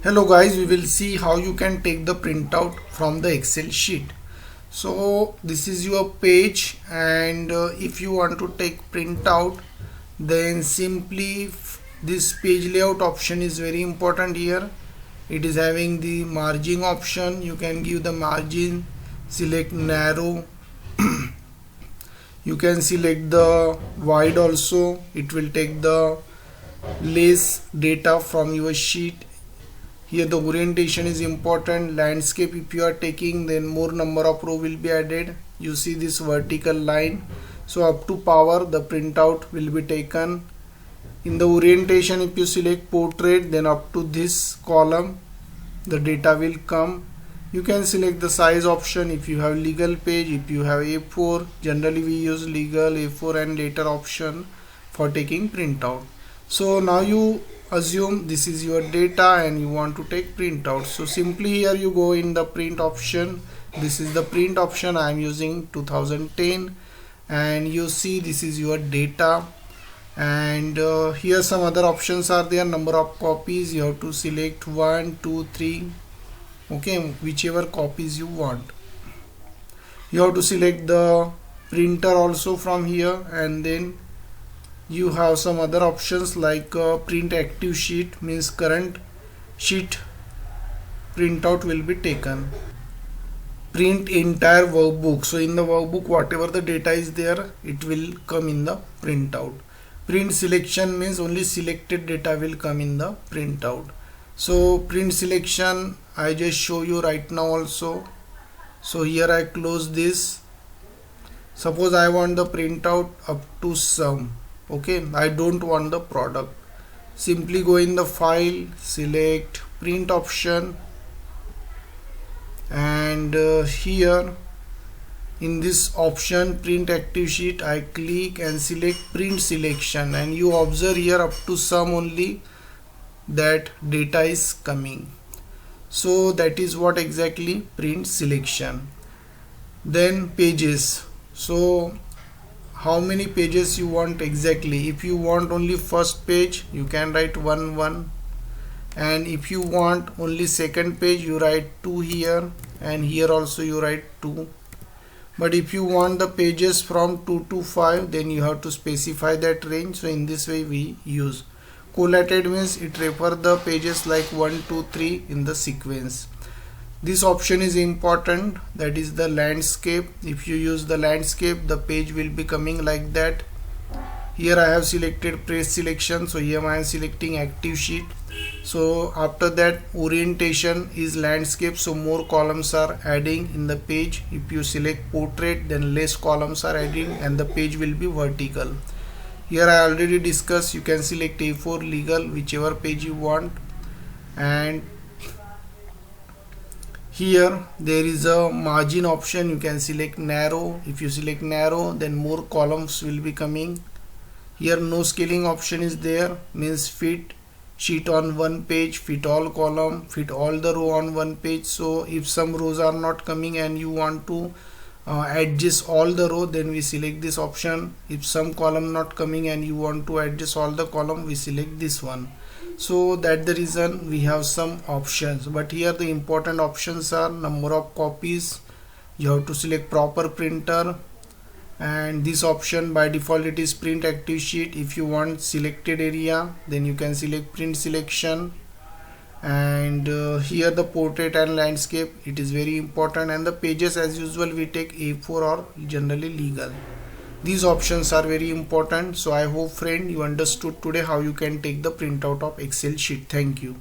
Hello guys, we will see how you can take the printout from the Excel sheet. So this is your page, and if you want to take printout, then simply this page layout option is very important here. It is having the margin option. You can give the margin, select narrow. You can select the wide also. It will take the less data from your sheet. Here the orientation is important. Landscape, if you are taking, then more number of row will be added. You see this vertical line, so up to power the printout will be taken. In the orientation, if you select portrait, then up to this column the data will come. You can select the size option. If you have legal page, if you have A4, generally we use legal, A4 and later option for taking printout. So now you assume this is your data and you want to take printout. So simply here you go in the print option. This is the print option. I am using 2010, and you see this is your data. And here some other options are there. Number of copies, you have to select 1, 2, 3, okay, whichever copies you want. You have to select the printer also from here, and then you have some other options like print active sheet, means current sheet printout will be taken. Print entire workbook, so in the workbook whatever the data is there, it will come in the printout. Print selection means only selected data will come in the printout. So print selection I just show you right now also. So here I close this. Suppose I want the printout up to sum. Okay, I don't want the product. Simply go in the file, select print option, and here in this option print active sheet I click and select print selection, and you observe here up to sum only that data is coming. So that is what exactly print selection. Then pages. So how many pages you want exactly? If you want only first page, you can write 1 1, and if you want only second page, you write 2 here, and here also you write 2. But if you want the pages from 2 to 5, then you have to specify that range. So in this way we use. Collated means it refer the pages like 1 2 3 in the sequence. This option is important, that is the landscape. If you use the landscape, the page will be coming like that. Here I have selected press selection, so here I am selecting active sheet. So after that orientation is landscape, so more columns are adding in the page. If you select portrait, then less columns are adding and the page will be vertical. Here I already discussed, you can select A4, legal, whichever page you want. And here there is a margin option. You can select narrow. If you select narrow, then more columns will be coming. Here no scaling option is there, means fit sheet on one page, fit all column, fit all the row on one page. So if some rows are not coming and you want to adjust all the row, then we select this option. If some column not coming and you want to adjust all the column, we select this one. So that the reason we have some options, but here the important options are number of copies. You have to select proper printer, and this option by default it is print active sheet. If you want selected area, then you can select print selection. And here the portrait and landscape, it is very important. And the pages as usual we take A4 or generally legal. These options are very important. So I hope friend you understood today how you can take the printout of Excel sheet. Thank you.